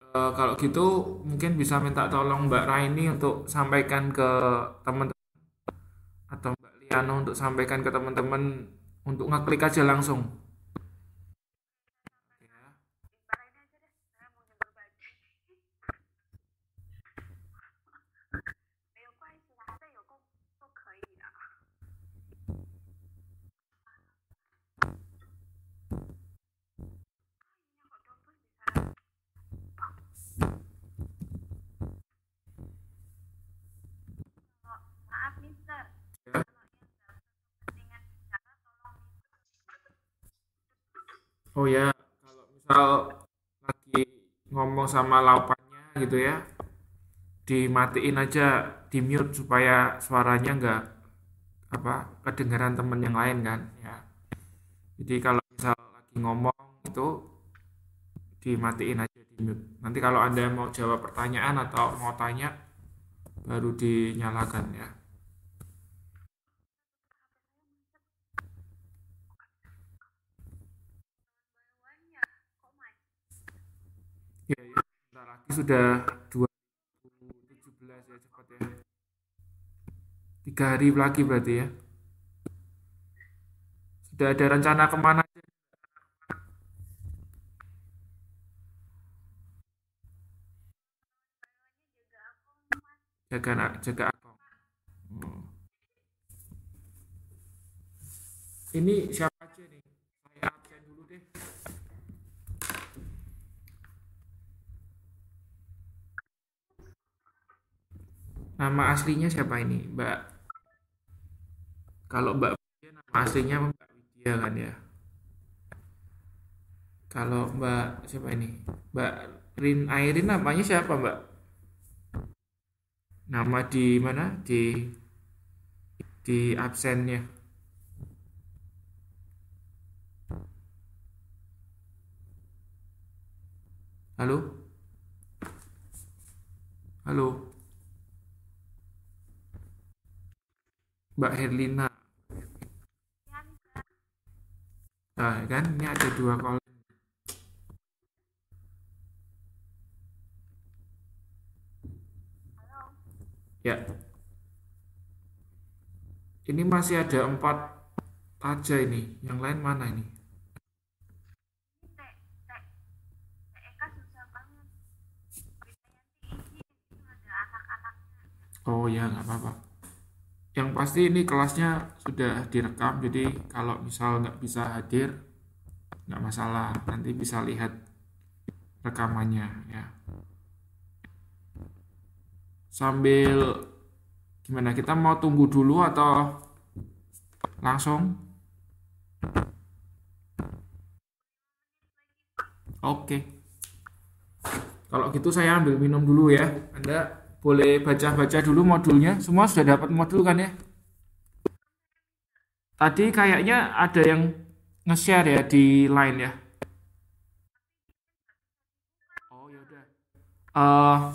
Kalau gitu mungkin bisa minta tolong Mbak Raini untuk sampaikan ke teman-teman atau Mbak Liano untuk sampaikan ke teman-teman untuk ngeklik aja langsung. Ya. Ya. Oh ya, kalau misal lagi ngomong sama laupannya gitu ya, dimatiin aja, di mute supaya suaranya nggak apa kedengaran temen yang lain kan ya. Jadi kalau misal lagi ngomong itu dimatiin aja di mute. Nanti kalau Anda mau jawab pertanyaan atau mau tanya baru dinyalakan ya. Ya, ya. Bentar lagi sudah 2017 ya cepat ya. 3 hari lagi berarti ya. Sudah ada rencana kemana aja? Jaga akun. Hmm. Ini siapa aja nih? Saya absen dulu deh. Nama aslinya siapa ini? Mbak. Kalau Mbak Widya nama aslinya Mbak Widya kan ya. Kalau Mbak siapa ini? Mbak Rin Airin namanya siapa Mbak? Nama di mana? Di absennya. Halo? Halo? Mbak Herlina. Nah, kan ini ada dua call. Ya, ini masih ada 4 aja ini. Yang lain mana ini? Oh ya, nggak apa-apa. Yang pasti ini kelasnya sudah direkam, jadi kalau misal nggak bisa hadir, nggak masalah. Nanti bisa lihat rekamannya ya. Sambil gimana? Kita mau tunggu dulu atau langsung? Oke. Kalau gitu saya ambil minum dulu ya. Anda boleh baca-baca dulu modulnya. Semua sudah dapat modul kan ya? Tadi kayaknya ada yang nge-share ya di line ya. Oh ya udah.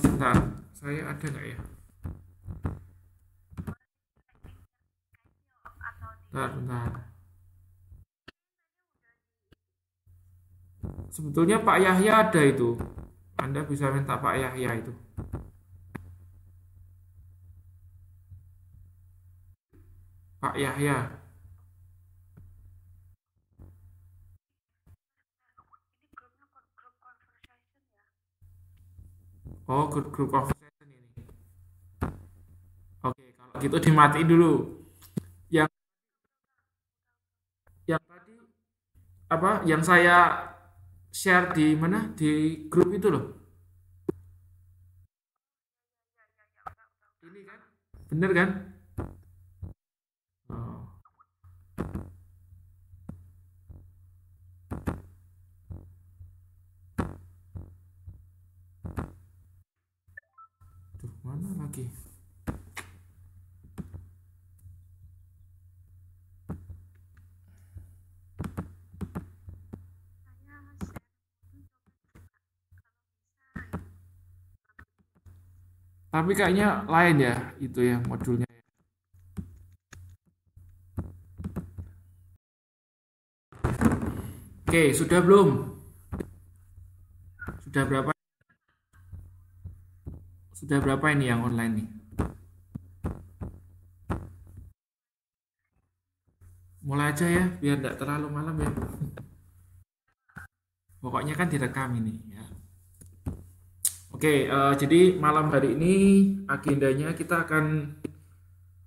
Bentar. Saya ada nggak ya? Bentar, bentar. Sebetulnya Pak Yahya ada itu. Anda bisa minta Pak Yahya itu. Pak Yahya. Oh, grup conversation ini. Oke, kalau gitu dimatiin dulu. Yang yang tadi apa? Yang saya share di mana? Di grup itu loh. Ini kan? Bener kan? Oh, tuh mana lagi? Tapi kayaknya lain ya itu ya modulnya. Oke, sudah belum? Sudah berapa? Sudah berapa ini yang online nih? Mulai aja ya, biar tidak terlalu malam ya. Pokoknya kan direkam ini ya. Oke, jadi malam hari ini agendanya kita akan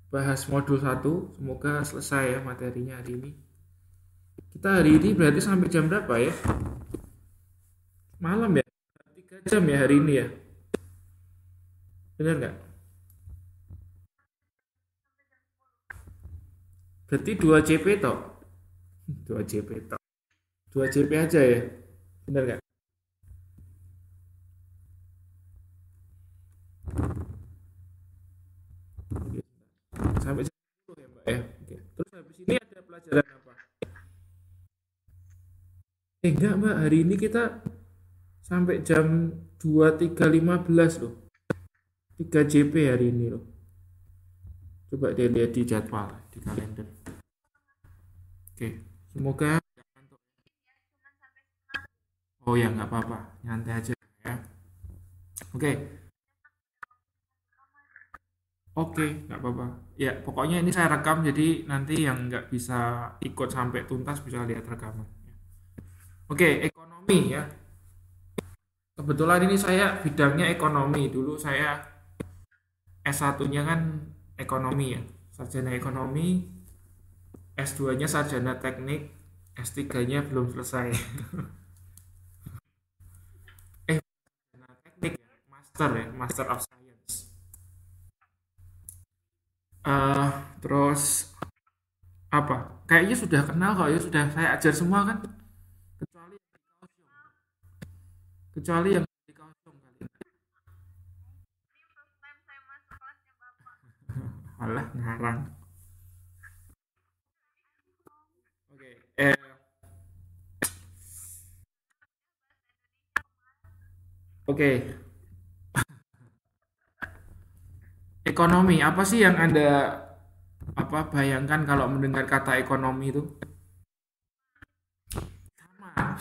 bahas modul satu. Semoga selesai ya materinya hari ini. Kita hari ini berarti sampai jam berapa ya? Malam ya? 3 jam ya hari ini ya? Benar nggak? Berarti 2 CP toh? 2 CP toh. 2 CP aja ya? Benar nggak? Oke. Sampai jam 10 ya Mbak ya? Oke. Terus habis ini ada pelajaran apa? Enggak Mbak, hari ini kita sampai jam 23.15 loh. 3 JP hari ini loh. Coba dilihat di jadwal, di kalender. Oke, semoga. Oh ya, nggak apa-apa, nyantai aja ya. Oke, oke, nggak apa-apa. Ya, pokoknya ini saya rekam, jadi nanti yang nggak bisa ikut sampai tuntas bisa lihat rekaman. Oke, ekonomi ya. Kebetulan ini saya bidangnya ekonomi. Dulu saya S1-nya kan ekonomi ya, sarjana ekonomi, S2-nya sarjana teknik, S3-nya belum selesai. Eh, sarjana teknik ya, master ya, Master of Science. Eh, terus apa? Kayaknya sudah kenal kok ya, sudah saya ajar semua kan? Kecuali kecuali yang di Kaohsiung kali. Alah, ngarang. Oke, oke. Ekonomi, apa sih yang Anda apa bayangkan kalau mendengar kata ekonomi itu? Sama.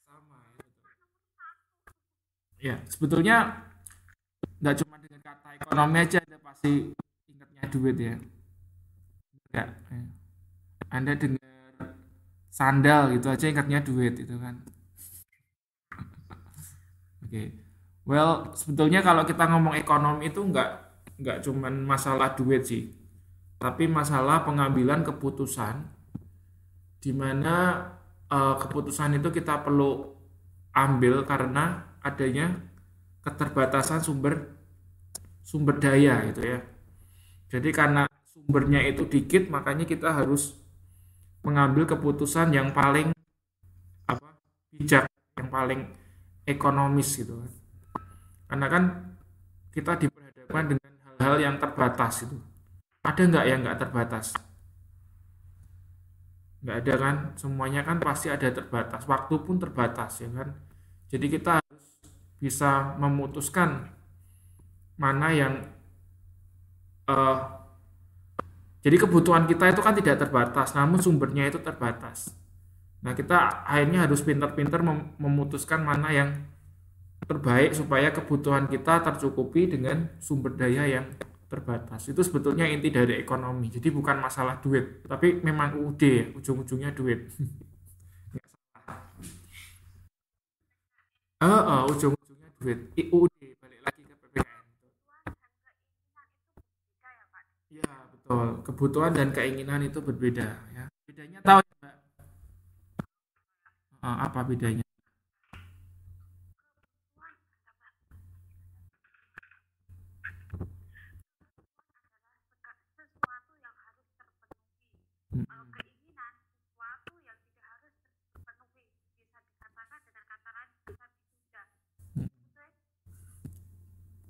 Sama ya. Sebetulnya nggak cuma dengan kata ekonomi aja Anda pasti ingatnya duit ya. Enggak. Ya. Anda dengar sandal gitu aja ingatnya duit itu kan. Oke. Well, sebetulnya kalau kita ngomong ekonomi itu nggak cuman masalah duit sih, tapi masalah pengambilan keputusan di mana keputusan itu kita perlu ambil karena adanya keterbatasan sumber sumber daya gitu ya. Jadi karena sumbernya itu dikit, makanya kita harus mengambil keputusan yang paling apa bijak, yang paling ekonomis gitu kan. Karena kan kita diperhadapkan dengan hal-hal yang terbatas itu. Ada nggak yang nggak terbatas? Nggak ada kan? Semuanya kan pasti ada terbatas. Waktu pun terbatas ya kan? Jadi kita harus bisa memutuskan mana yang eh, jadi kebutuhan kita itu kan tidak terbatas, namun sumbernya itu terbatas. Nah, kita akhirnya harus pintar-pintar memutuskan mana yang terbaik supaya kebutuhan kita tercukupi dengan sumber daya yang terbatas. Itu sebetulnya inti dari ekonomi. Jadi bukan masalah duit, tapi memang UUD ya, ujung-ujungnya duit. Ujung-ujungnya duit. UUD balik lagi ke PPKN. Ya, betul. Kebutuhan dan keinginan itu berbeda ya. Bedanya tahu ya, Mbak? Apa bedanya? Mm-mm.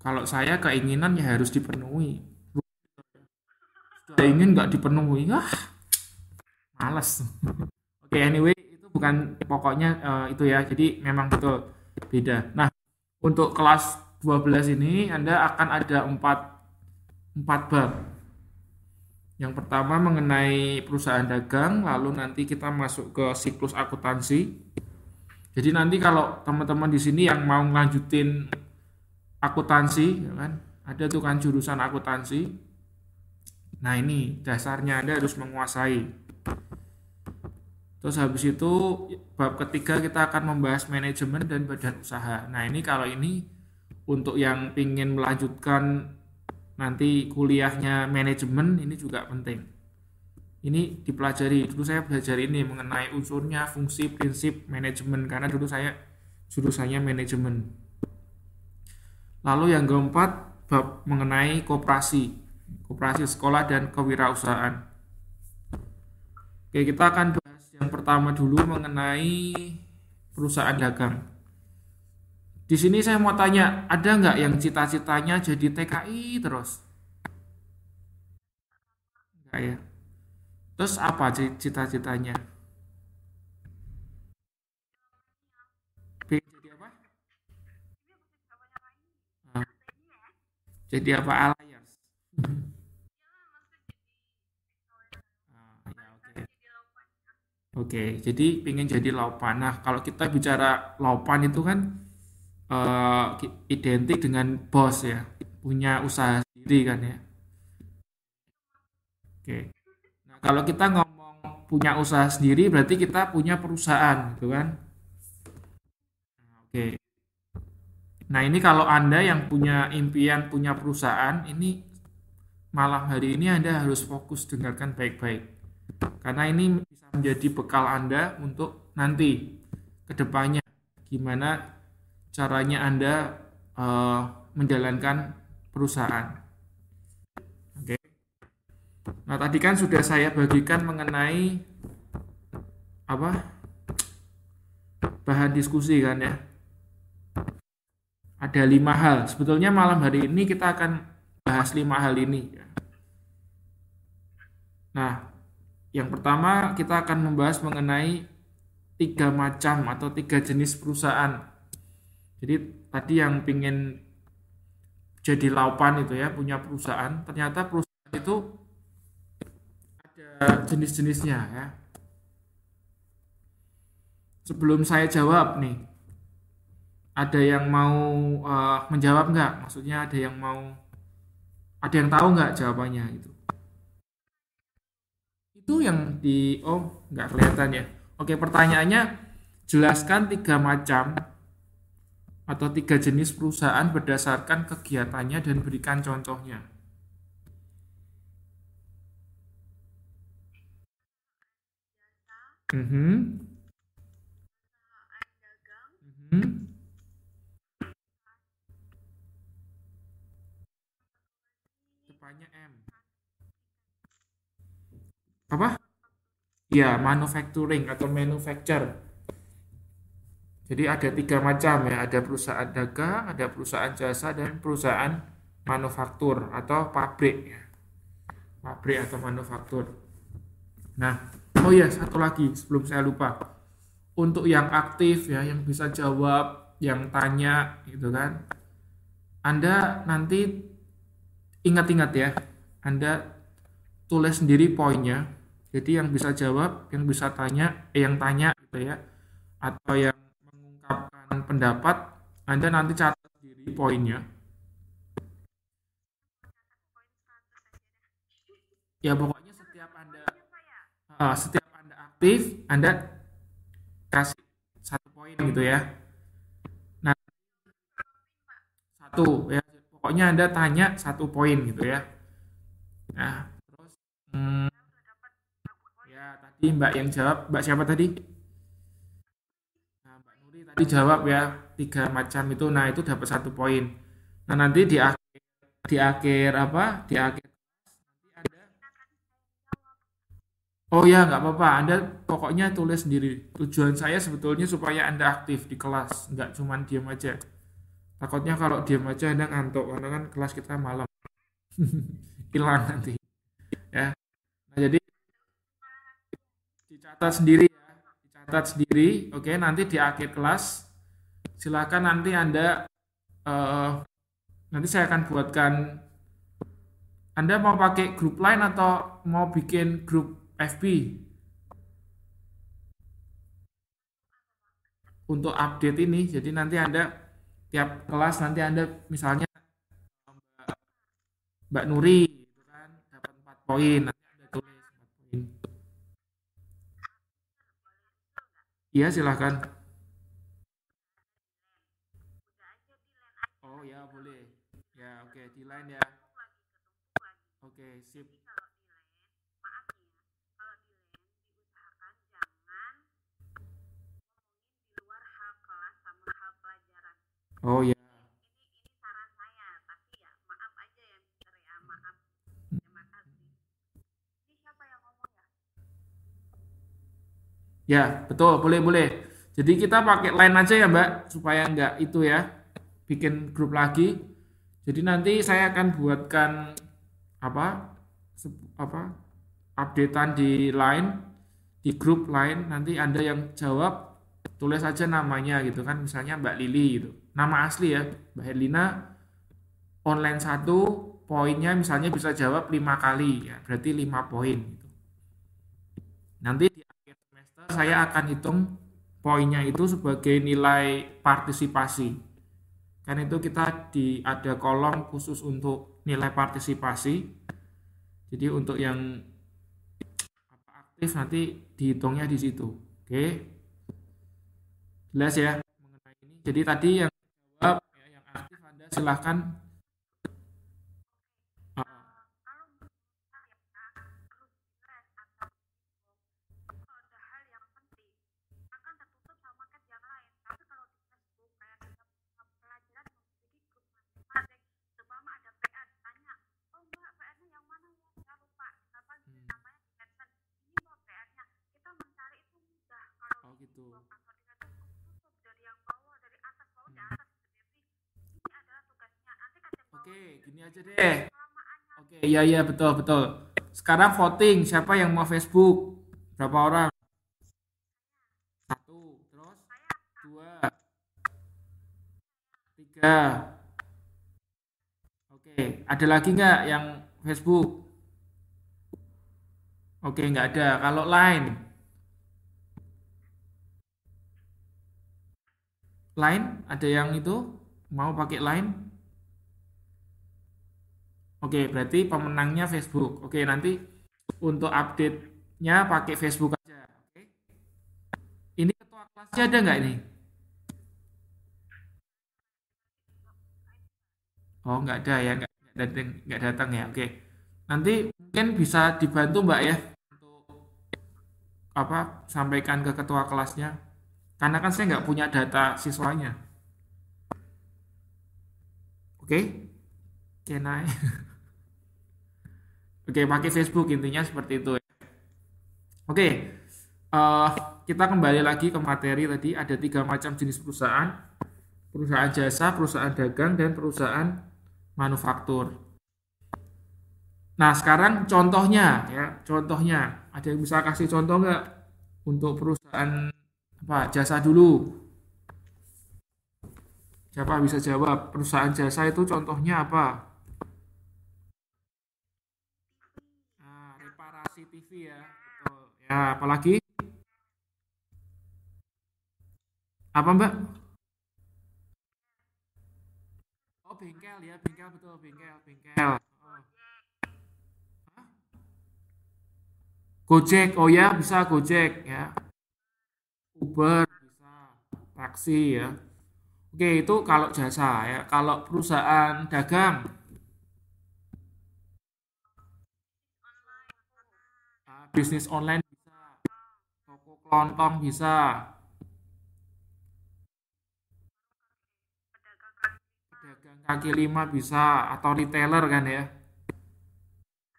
Kalau saya keinginan ya harus dipenuhi. Sudah ingin nggak dipenuhi, males. Oke, anyway, itu bukan pokoknya itu ya. Jadi memang betul beda. Nah, untuk kelas 12 ini Anda akan ada empat bab. Yang pertama mengenai perusahaan dagang, lalu nanti kita masuk ke siklus akuntansi. Jadi nanti kalau teman-teman di sini yang mau ngelanjutin akuntansi, ya kan, ada tuh kan jurusan akuntansi. Nah ini dasarnya Anda harus menguasai. Terus habis itu bab ketiga kita akan membahas manajemen dan badan usaha. Nah ini kalau ini untuk yang ingin melanjutkan nanti kuliahnya manajemen ini juga penting. Ini dipelajari. Dulu saya belajar ini mengenai unsurnya, fungsi, prinsip manajemen karena dulu saya jurusannya manajemen. Lalu yang keempat bab mengenai koperasi, koperasi sekolah dan kewirausahaan. Oke, kita akan bahas yang pertama dulu mengenai perusahaan dagang. Di sini saya mau tanya, ada nggak yang cita-citanya jadi TKI terus? Enggak ya. Terus apa cita-citanya? Pengen jadi apa? Nah, jadi apa alias? Ya, oke. Oke, jadi pengen jadi laupan. Nah, kalau kita bicara laupan itu kan identik dengan bos ya, punya usaha sendiri kan ya. Oke. Nah, kalau kita ngomong punya usaha sendiri berarti kita punya perusahaan gitu kan. Nah, oke. Nah, ini kalau Anda yang punya impian punya perusahaan, ini malam hari ini Anda harus fokus dengarkan baik-baik. Karena ini bisa menjadi bekal Anda untuk nanti ke depannya gimana caranya Anda eh, menjalankan perusahaan. Oke. Nah, tadi kan sudah saya bagikan mengenai apa? Bahan diskusi kan ya. Ada 5 hal. Sebetulnya malam hari ini kita akan bahas 5 hal ini. Nah, yang pertama kita akan membahas mengenai 3 macam atau 3 jenis perusahaan. Jadi tadi yang pingin jadi laupan itu ya punya perusahaan, ternyata perusahaan itu ada jenis-jenisnya ya. Sebelum saya jawab nih, ada yang mau menjawab nggak? Maksudnya ada yang tahu nggak jawabannya itu? Itu yang nggak kelihatan ya. Oke, pertanyaannya jelaskan 3 macam atau 3 jenis perusahaan berdasarkan kegiatannya dan berikan contohnya. Mhm, mhm. Depannya M. Apa? Ya, manufacturing atau manufacture. Jadi ada 3 macam ya, ada perusahaan dagang, ada perusahaan jasa, dan perusahaan manufaktur atau pabrik ya. Pabrik atau manufaktur. Nah, oh ya satu lagi sebelum saya lupa. Untuk yang aktif ya, yang bisa jawab, yang tanya gitu kan. Anda nanti ingat-ingat ya, Anda tulis sendiri poinnya. Jadi yang bisa jawab, yang bisa tanya, yang tanya gitu ya, atau yang mengungkapkan pendapat, Anda nanti catat sendiri poinnya. Ya pokoknya setiap Anda aktif, Anda kasih 1 poin gitu ya. Nah, satu ya, pokoknya Anda tanya 1 poin gitu ya. Nah, terus hmm, ya tadi Mbak yang jawab, Mbak siapa tadi? Nah, Mbak Nuri tadi jawab ya 3 macam itu, nah itu dapat 1 poin. Nah nanti di akhir apa? Di akhir Anda, oh ya nggak apa-apa, Anda pokoknya tulis sendiri. Tujuan saya sebetulnya supaya Anda aktif di kelas, nggak cuma diam aja. Takutnya kalau diam aja Anda ngantuk, karena kan kelas kita malam. Hilang nanti ya. Nah, jadi dicatat sendiri ya, dicatat sendiri. Oke, nanti di akhir kelas silakan nanti Anda eh, nanti saya akan buatkan. Anda mau pakai grup lain atau mau bikin grup FB? untuk update ini. Jadi nanti Anda tiap kelas nanti Anda misalnya Mbak Nuri gitu kan dapat 4 poin, nanti Anda tulis 4 poin. Iya, silahkan. Oh ya, boleh. Ya, oke, di line ya. Oke, sip. Oh ya. Ya, betul, boleh, boleh. Jadi kita pakai line aja ya, Mbak, supaya nggak itu ya, bikin grup lagi. Jadi nanti saya akan buatkan apa, apa, updatean di line, di grup line. Nanti Anda yang jawab, tulis aja namanya gitu kan, misalnya Mbak Lili gitu. Nama asli ya, Mbak Herlina, online satu, poinnya misalnya bisa jawab 5 kali, ya, berarti 5 poin gitu. Nanti di akhir semester saya akan hitung poinnya itu sebagai nilai partisipasi. Kan itu kita ada kolom khusus untuk nilai partisipasi. Jadi untuk yang aktif nanti dihitungnya di situ. Oke, jelas ya mengenai ini. Jadi tadi yang jawab ya, yang aktif Anda silahkan. Oh gitu. Oke, gini aja deh. Oke, iya iya betul betul. Sekarang voting siapa yang mau Facebook? Berapa orang? Satu, terus dua, tiga. Oke, ada lagi nggak yang Facebook? Oke, nggak ada. Kalau Line, Line ada yang itu mau pakai Line? Oke, berarti pemenangnya Facebook. Oke, nanti untuk update-nya pakai Facebook aja. Oke. Ini ketua kelasnya ada nggak ini? Oh, nggak ada ya, nggak datang ya. Oke. Nanti mungkin bisa dibantu Mbak ya untuk apa sampaikan ke ketua kelasnya. Karena kan saya nggak punya data siswanya. Oke, Kenai. Oke, pakai Facebook intinya seperti itu ya. Oke, eh, kita kembali lagi ke materi tadi. Ada 3 macam jenis perusahaan: perusahaan jasa, perusahaan dagang, dan perusahaan manufaktur. Nah, sekarang contohnya ya, contohnya ada yang bisa kasih contoh nggak untuk perusahaan apa jasa dulu? Siapa bisa jawab? Perusahaan jasa itu contohnya apa? Nah, reparasi TV ya, betul. Ya, apalagi? Apa Mbak? Oh, bengkel ya, bengkel betul, bengkel, bengkel. Oh. Hah? Gojek, oh ya bisa Gojek ya. Uber bisa, taksi ya. Oke, itu kalau jasa ya. Kalau perusahaan dagang, bisnis online bisa, toko kelontong bisa, pedagang kaki lima bisa, atau retailer kan ya.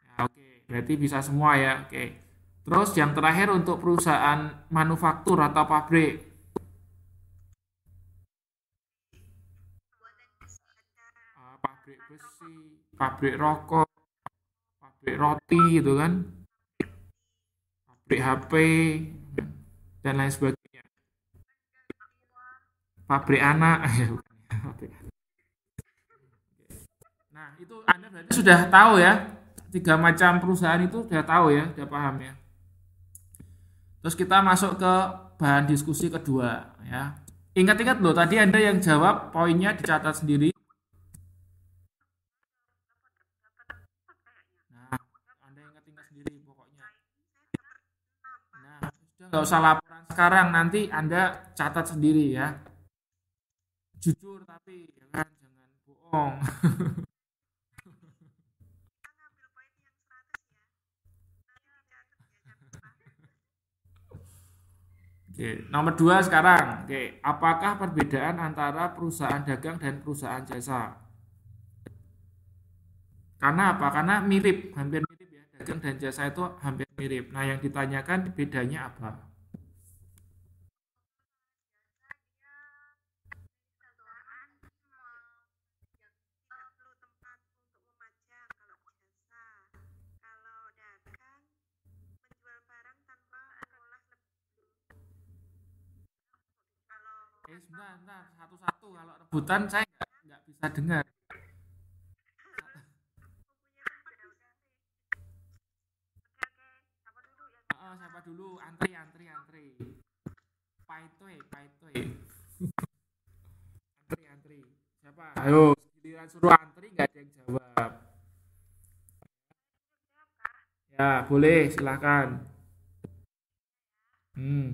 Ya, oke, berarti bisa semua ya. Oke. Terus yang terakhir untuk perusahaan manufaktur atau pabrik. Pabrik besi, pabrik rokok, pabrik roti gitu kan, pabrik HP dan lain sebagainya. Pabrik anak. Nah, itu Anda berarti sudah tahu ya. 3 macam perusahaan itu sudah tahu ya, sudah paham ya. Terus kita masuk ke bahan diskusi kedua ya. Ingat-ingat loh, tadi Anda yang jawab poinnya dicatat sendiri. Nah, Anda ingat-ingat sendiri pokoknya. Nah, sudah nggak usah laporan sekarang, nanti Anda catat sendiri ya. Jujur tapi, ya kan, jangan bohong. Oke, nomor dua sekarang. Oke, apakah perbedaan antara perusahaan dagang dan perusahaan jasa? Karena apa? Karena mirip, hampir mirip ya. Dagang dan jasa itu hampir mirip. Nah, yang ditanyakan bedanya apa? Sebentar, satu-satu. Kalau rebutan saya nggak bisa dengar. Siapa dulu? Antri, antri, antri. Paitoy, paitoy. Antri, antri. Siapa? Ayo, giliran suruh antri nggak ada yang jawab. Ya, boleh, silakan. Hmm.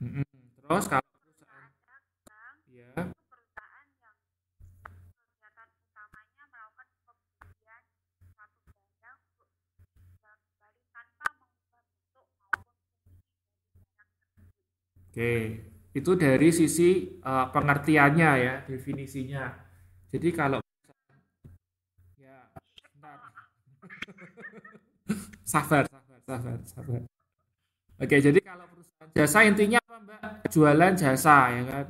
Mm-mm. Terus kalau perusahaan, ya, oke, itu dari sisi pengertiannya ya, definisinya. Jadi kalau ya, bentar, sabar, sabar, sabar, sabar. Oke, jadi kalau perusahaan jasa intinya apa, Mbak? Jualan jasa ya kan?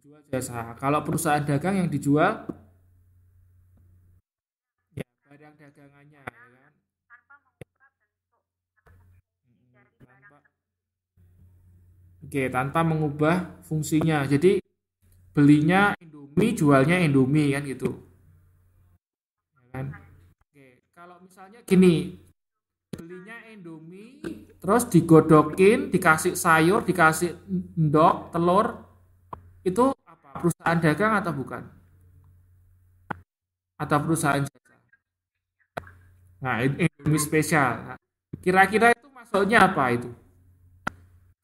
Jual jasa. Kalau perusahaan dagang yang dijual ya barang dagangannya ya kan? Tanpa, oke, tanpa mengubah fungsinya. Jadi belinya Indomie, jualnya Indomie kan gitu. Ya kan? Oke, kalau misalnya gini, belinya Indomie, terus digodokin, dikasih sayur, dikasih endok, telur, itu apa? Perusahaan dagang atau bukan? Atau perusahaan jasa? Nah, Indomie spesial. Nah, kira-kira itu masuknya apa itu?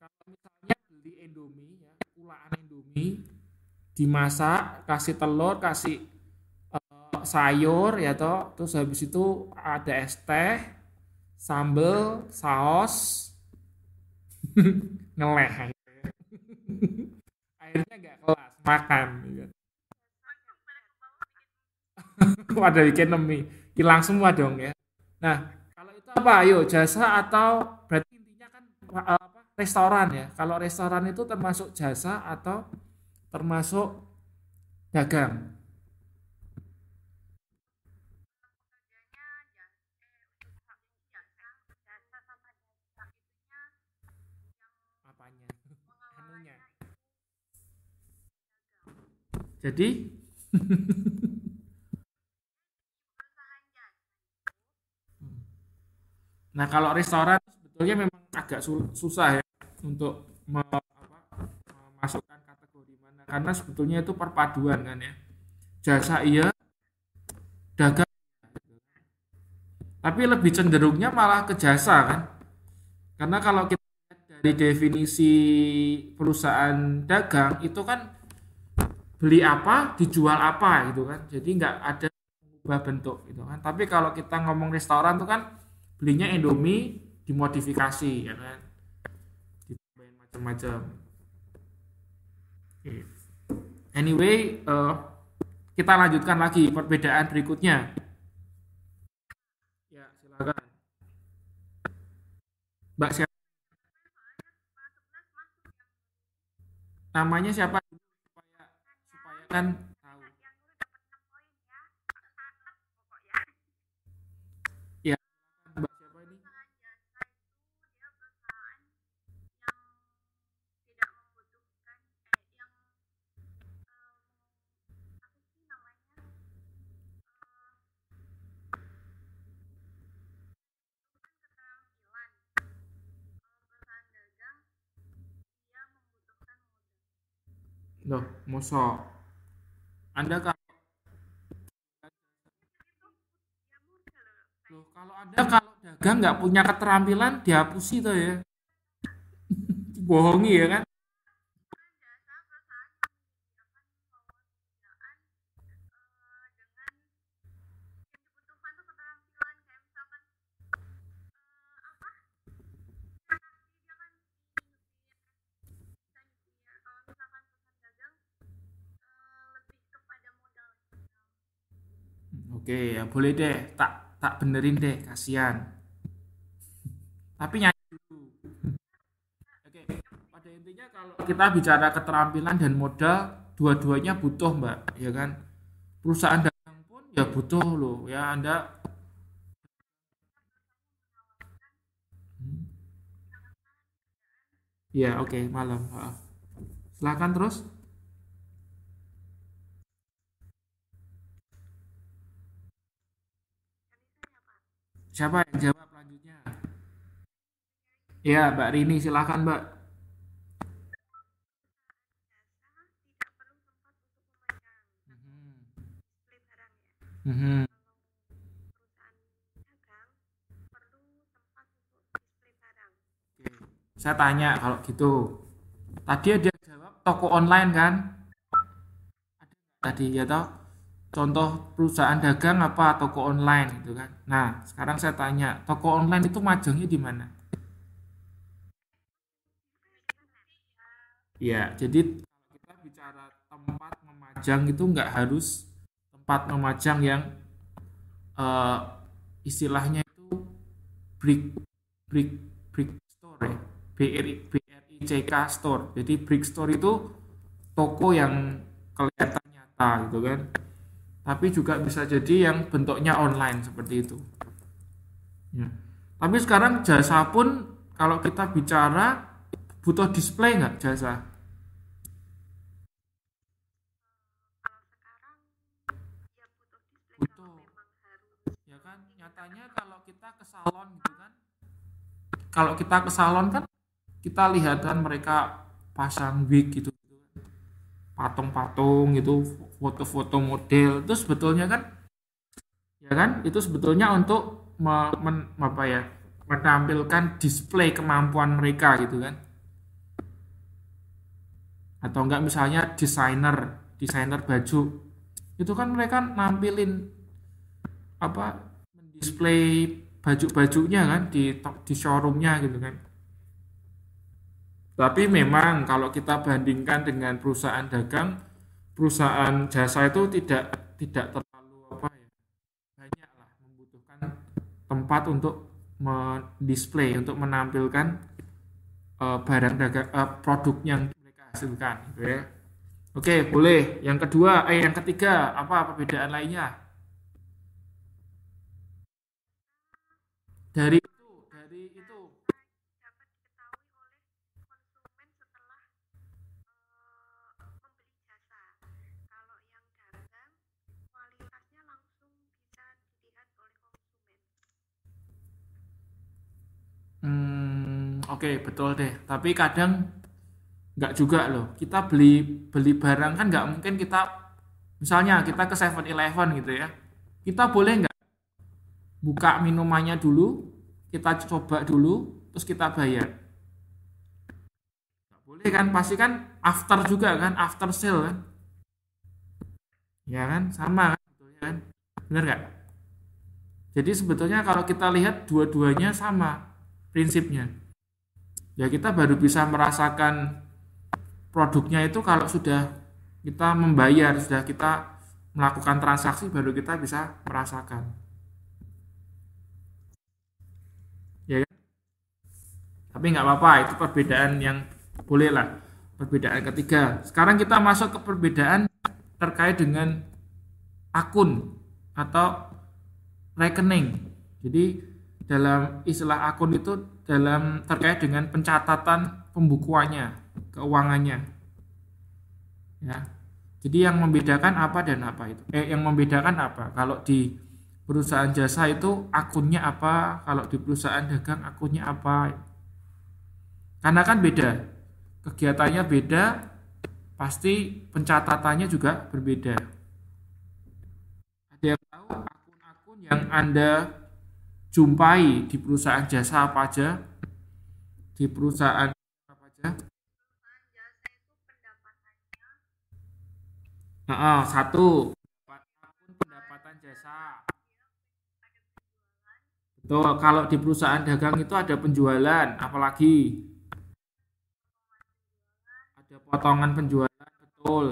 Kalau misalnya beli Indomie, ya, kulaan Indomie, dimasak, kasih telur, kasih sayur, ya toh, terus habis itu ada es teh, sambel, saus, ngeleh. Akhirnya nggak kelas, makan. Gitu. Wadah bikin mie, hilang semua dong ya. Nah, kalau itu apa? Ayo, jasa atau berarti intinya kan apa? Restoran ya. Kalau restoran itu termasuk jasa atau termasuk dagang? Apanya? Anunya. Jadi, nah kalau restoran sebetulnya memang agak susah ya untuk memasukkan kategori mana karena sebetulnya itu perpaduan kan ya. Jasa iya, dagang, tapi lebih cenderungnya malah ke jasa kan. Karena kalau kita lihat dari definisi perusahaan dagang itu kan beli apa, dijual apa gitu kan. Jadi nggak ada mengubah bentuk gitu kan. Tapi kalau kita ngomong restoran tuh kan belinya Indomie dimodifikasi ya kan, ditambahin macam-macam. Oke. Anyway, kita lanjutkan lagi perbedaan berikutnya. Ya, silakan. Mbak siapa? Namanya siapa dulu supaya kan tahu. Ya, Mbak siapa ini? Loh, mosok. Anda kalau loh, kalau Anda kalau dagang nggak punya keterampilan dihapusi tuh ya. Bohongi ya kan? Oke, ya boleh deh. Tak tak benerin deh, kasihan. Tapi nyanyi dulu. Oke, pada intinya kalau kita bicara keterampilan dan modal, dua-duanya butuh, Mbak, ya kan? Perusahaan dagang pun ya butuh loh, ya Anda. Hmm, ya, oke, malam. Silakan terus. Siapa yang jawab lanjutnya? Ya, Mbak Rini, silakan, Mbak. Mhm. Mhm. Oke. Saya tanya kalau gitu. Tadi dia jawab toko online kan? Tadi ya toh. Contoh perusahaan dagang apa toko online gitu kan. Nah, sekarang saya tanya, toko online itu majangnya di mana? Ya, jadi kalau kita bicara tempat memajang itu nggak harus tempat memajang yang eh, istilahnya itu brick brick brick store ya. BRICK store. Jadi brick store itu toko yang kelihatan nyata gitu kan. Tapi juga bisa jadi yang bentuknya online seperti itu. Ya. Tapi sekarang jasa pun kalau kita bicara butuh display nggak jasa? Butuh. Ya kan? Nyatanya kalau kita ke salon gitu kan. Kalau kita ke salon kan kita lihat kan mereka pasang wig gitu, patung-patung gitu, foto-foto model. Itu sebetulnya kan, ya kan? Itu sebetulnya untuk apa ya? Menampilkan display kemampuan mereka gitu kan. Atau enggak misalnya desainer, desainer baju. Itu kan mereka nampilin apa display baju-bajunya kan di showroomnya gitu kan. Tapi memang kalau kita bandingkan dengan perusahaan dagang, perusahaan jasa itu tidak terlalu apa ya, banyak lah membutuhkan tempat untuk mendisplay, untuk menampilkan barang dagang, produk yang mereka hasilkan gitu ya. Oke, boleh. Yang kedua, yang ketiga, apa perbedaan lainnya? Dari itu. Oke, betul deh. Tapi kadang nggak juga loh. Kita beli beli barang kan nggak mungkin kita, misalnya kita ke 7-Eleven gitu ya. Kita boleh nggak buka minumannya dulu, kita coba dulu, terus kita bayar. Nggak boleh kan? Pasti kan after juga kan, after sale kan. Ya kan, sama kan, sebetulnya kan. Bener nggak? Jadi sebetulnya kalau kita lihat dua-duanya sama prinsipnya. Ya kita baru bisa merasakan produknya itu kalau sudah kita membayar, sudah kita melakukan transaksi baru kita bisa merasakan. Ya kan? Tapi nggak apa-apa, itu perbedaan yang boleh lah. Perbedaan ketiga. Sekarang kita masuk ke perbedaan terkait dengan akun atau rekening. Jadi dalam istilah akun itu dalam terkait dengan pencatatan pembukuannya, keuangannya. Ya. Jadi yang membedakan apa dan apa itu? Yang membedakan apa? Kalau di perusahaan jasa itu akunnya apa? Kalau di perusahaan dagang akunnya apa? Karena kan beda, kegiatannya beda, pasti pencatatannya juga berbeda. Ada yang tahu akun-akun yang Anda jumpai di perusahaan jasa apa aja? Di perusahaan apa aja? Satu, akun pendapatan jasa. Betul, kalau di perusahaan dagang itu ada penjualan, apalagi ada potongan penjualan, betul.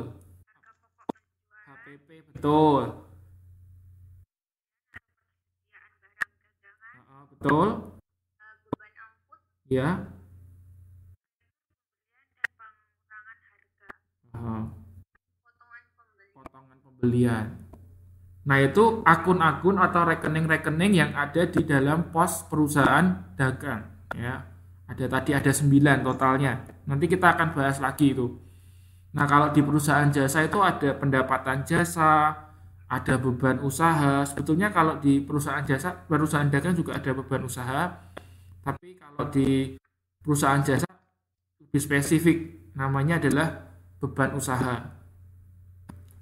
HPP, betul. Betul, ya. Heeh, potongan pembelian. Nah, itu akun-akun atau rekening-rekening yang ada di dalam pos perusahaan dagang, ya. Ada 9 totalnya. Nanti kita akan bahas lagi itu. Nah, kalau di perusahaan jasa itu ada pendapatan jasa, ada beban usaha. Sebetulnya kalau di perusahaan jasa, perusahaan dagang juga ada beban usaha, tapi kalau di perusahaan jasa lebih spesifik, namanya adalah beban usaha.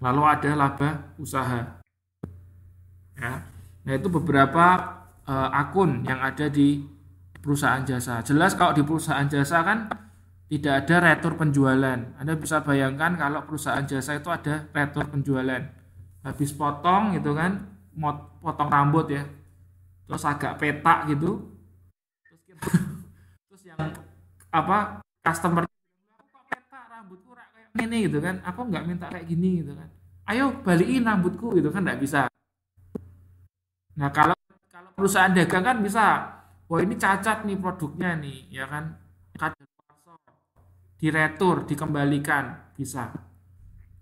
Lalu ada laba usaha. Ya. Nah, itu beberapa akun yang ada di perusahaan jasa. Jelas kalau di perusahaan jasa kan tidak ada retur penjualan. Anda bisa bayangkan kalau perusahaan jasa itu ada retur penjualan. Habis potong gitu kan, potong rambut ya. Terus agak petak gitu. Terus yang apa customer aku kok petak rambutku kayak gini gitu kan. Aku nggak minta kayak gini gitu kan. Ayo balikin rambutku gitu kan nggak bisa. Nah, kalau perusahaan dagang kan bisa. Wah, ini cacat nih produknya nih, ya kan? Kadaluarsa, diretur, dikembalikan, bisa.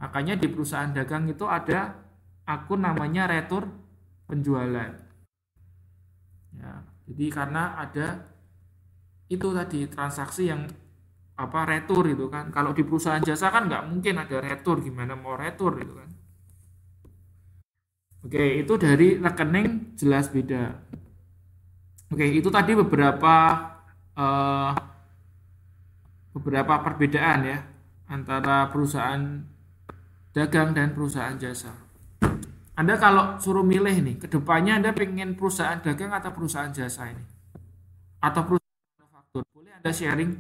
Makanya di perusahaan dagang itu ada akun namanya retur penjualan. Ya, jadi karena ada itu tadi transaksi yang apa retur itu kan. Kalau di perusahaan jasa kan nggak mungkin ada retur, gimana mau retur gitu kan. Oke, itu dari rekening jelas beda. Oke, itu tadi eh, beberapa perbedaan ya antara perusahaan dagang dan perusahaan jasa. Anda kalau suruh milih nih, kedepannya Anda pengen perusahaan dagang atau perusahaan jasa ini? Atau perusahaan manufaktur? Boleh Anda sharing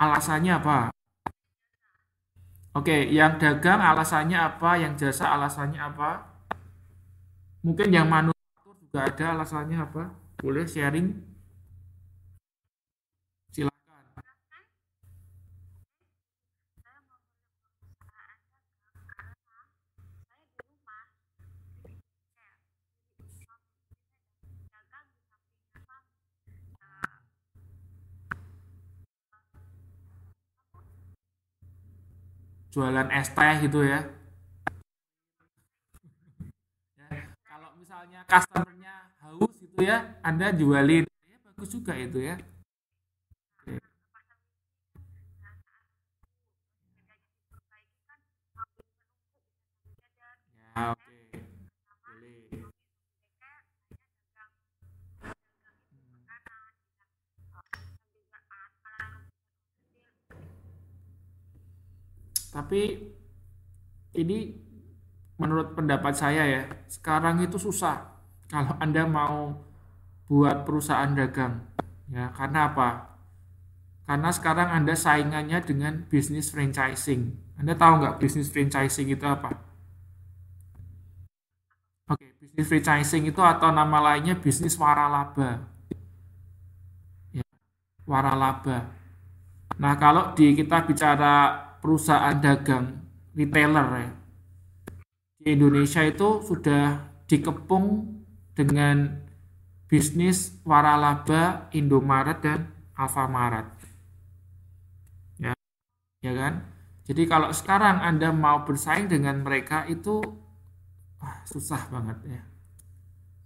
alasannya apa? Oke, yang dagang alasannya apa? Yang jasa alasannya apa? Mungkin yang manufaktur juga ada alasannya apa? Boleh sharing? Silakan. Jualan es teh gitu ya. Ya, kalau misalnya customernya haus gitu ya, Anda jualin. Ya, bagus juga itu ya. Oke. Ya, oke. Boleh. Tapi ini menurut pendapat saya ya, sekarang itu susah kalau Anda mau buat perusahaan dagang. Ya, karena apa? Karena sekarang Anda saingannya dengan bisnis franchising. Anda tahu nggak bisnis franchising itu apa? Oke, bisnis franchising itu atau nama lainnya bisnis waralaba. Ya, waralaba. Nah, kalau kita bicara perusahaan dagang retailer ya, di Indonesia itu sudah dikepung dengan bisnis waralaba, Indomaret dan Alfamaret. Ya, ya kan? Jadi kalau sekarang Anda mau bersaing dengan mereka itu susah banget ya.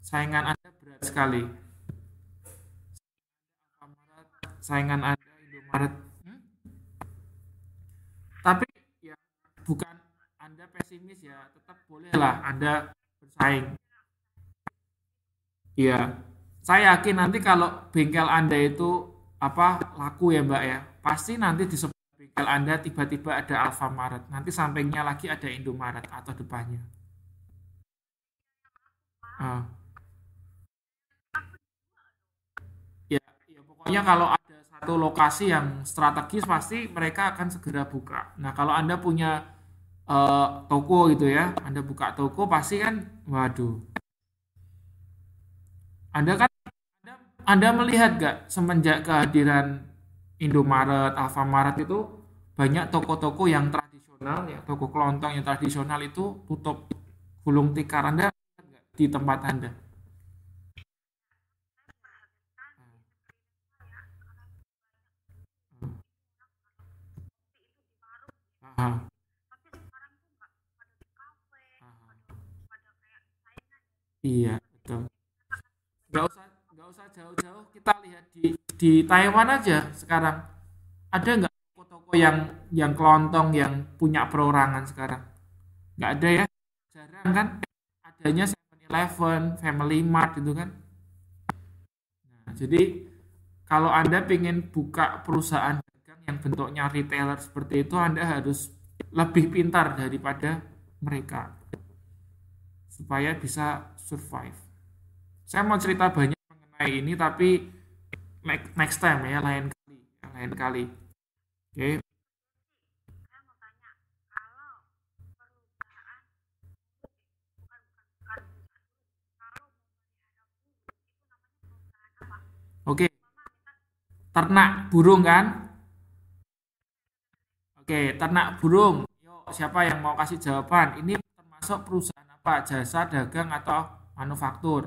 Saingan Anda berat sekali. Alfamaret, saingan Anda Indomaret. Hmm? Tapi ya bukan Anda pesimis ya, tetap bolehlah Anda bersaing. Iya, saya yakin nanti kalau bengkel Anda itu apa laku ya Mbak ya. Pasti nanti di sebelah bengkel Anda tiba-tiba ada Alfamaret, nanti sampingnya lagi ada Indomaret atau depannya. Ah, ya, ya pokoknya kalau ada satu lokasi yang strategis pasti mereka akan segera buka. Nah, kalau Anda punya toko gitu ya, Anda buka toko pasti kan, waduh, Anda kan Anda melihat gak semenjak kehadiran Indomaret, Alfamaret itu banyak toko-toko yang tradisional, ya toko kelontong yang tradisional itu tutup gulung tikar. Anda lihat nggak di tempat Anda? Aha, aha. Iya, betul. Nggak usah jauh-jauh. Kita lihat di Taiwan aja sekarang. Ada nggak toko-toko yang kelontong yang punya perorangan sekarang? Nggak ada ya? Jarang kan? Adanya 7-Eleven, Family Mart itu kan. Nah, jadi kalau Anda ingin buka perusahaan dagang yang bentuknya retailer seperti itu, Anda harus lebih pintar daripada mereka supaya bisa survive. Saya mau cerita banyak mengenai ini tapi next time ya, lain kali, ya, lain kali. Oke. Oke, ternak burung kan? Oke, ternak burung. Yuk, siapa yang mau kasih jawaban? Ini termasuk perusahaan apa? Jasa, dagang, atau manufaktur?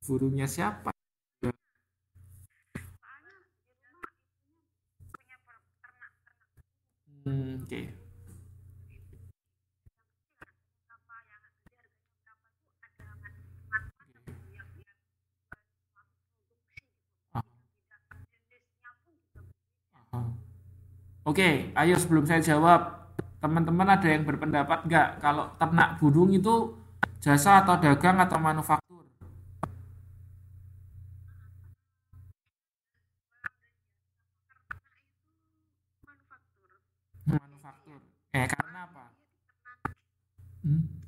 Burungnya siapa? Oke. Ah, ah. Oke, ayo sebelum saya jawab, teman-teman ada yang berpendapat nggak kalau ternak burung itu jasa atau dagang atau manufaktur? Manufaktur. Karena apa? Hmm?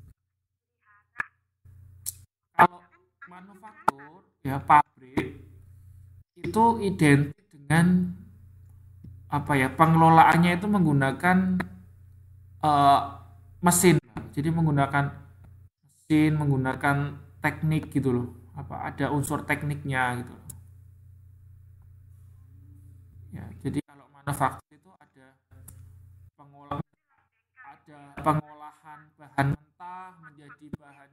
Kalau manufaktur, ya pabrik itu identik dengan apa ya? Pengelolaannya itu menggunakan eh, mesin. Jadi menggunakan mesin, menggunakan teknik gitu loh. Apa ada unsur tekniknya gitu loh. Ya, jadi kalau manufaktur itu ada pengolahan bahan mentah menjadi bahan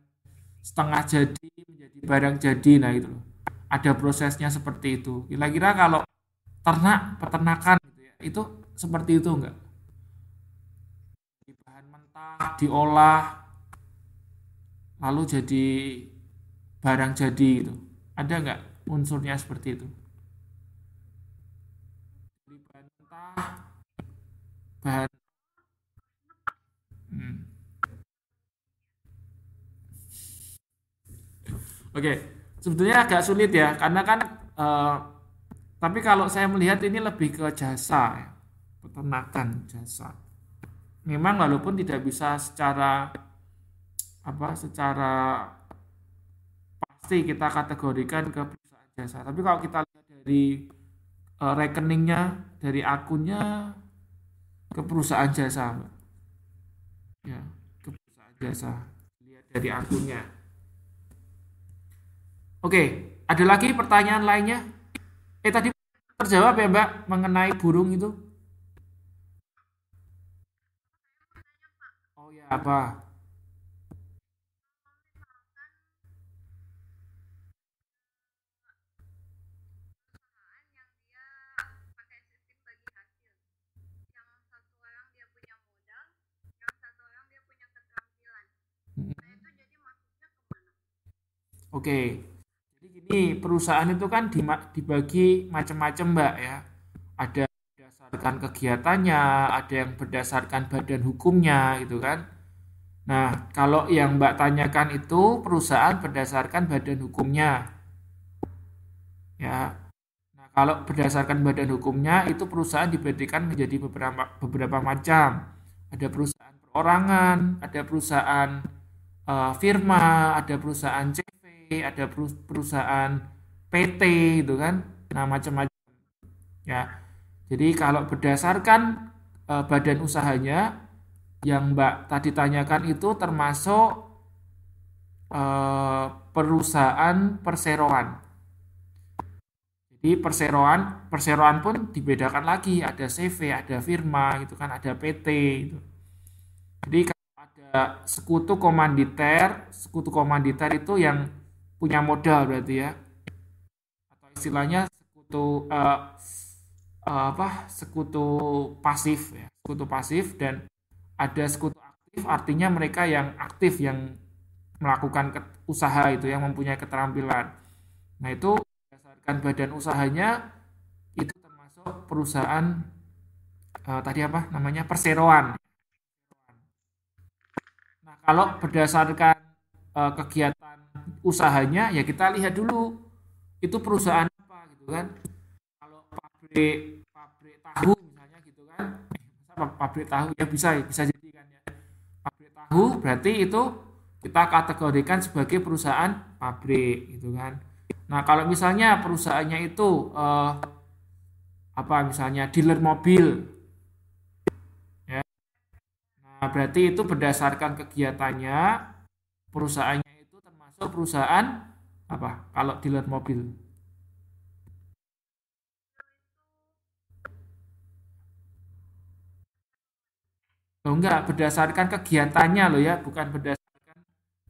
setengah jadi menjadi barang jadi, nah itu loh. Ada prosesnya seperti itu. Kira-kira kalau peternakan gitu ya, itu seperti itu enggak? Di bahan mentah diolah lalu jadi barang jadi itu. Ada enggak unsurnya seperti itu? Di bahan mentah, bahan hmm. Oke, sebetulnya agak sulit ya, karena kan eh, tapi kalau saya melihat ini lebih ke jasa ya, peternakan jasa. Memang walaupun tidak bisa secara pasti kita kategorikan ke perusahaan jasa. Tapi kalau kita lihat dari rekeningnya, dari akunnya ke perusahaan jasa, Mbak. Ya, ke perusahaan jasa. Lihat dari akunnya. Oke, ada lagi pertanyaan lainnya? Tadi terjawab ya Mbak mengenai burung itu? Oh ya, apa? Mm-mm. Oke, jadi gini, perusahaan itu kan dibagi macam-macam Mbak ya. Ada berdasarkan kegiatannya, ada yang berdasarkan badan hukumnya gitu kan. Nah, kalau yang Mbak tanyakan itu perusahaan berdasarkan badan hukumnya, ya. Nah, kalau berdasarkan badan hukumnya itu perusahaan diberikan menjadi beberapa macam. Ada perusahaan perorangan, ada perusahaan firma, ada perusahaan CV, ada perusahaan PT gitu kan. Nah, macam-macam ya. Jadi kalau berdasarkan badan usahanya yang Mbak tadi tanyakan itu termasuk perusahaan perseroan. Jadi perseroan, perseroan pun dibedakan lagi, ada CV, ada firma gitu kan, ada PT gitu. Jadi kalau ada sekutu komanditer itu yang punya modal berarti ya, atau istilahnya sekutu apa? Sekutu pasif ya, sekutu pasif dan ada sekutu aktif artinya mereka yang aktif yang melakukan usaha itu yang mempunyai keterampilan. Nah, itu berdasarkan badan usahanya itu termasuk perusahaan tadi apa namanya perseroan. Nah, kalau berdasarkan kegiatan usahanya ya kita lihat dulu itu perusahaan apa gitu kan. Kalau pabrik pabrik tahu misalnya gitu kan. Masa pabrik tahu ya bisa jadi kan ya. Pabrik tahu berarti itu kita kategorikan sebagai perusahaan pabrik gitu kan. Nah, kalau misalnya perusahaannya itu apa misalnya dealer mobil ya. Nah, berarti itu berdasarkan kegiatannya perusahaannya itu termasuk perusahaan apa? Kalau dealer mobil. Oh, enggak, berdasarkan kegiatannya loh ya, bukan berdasarkan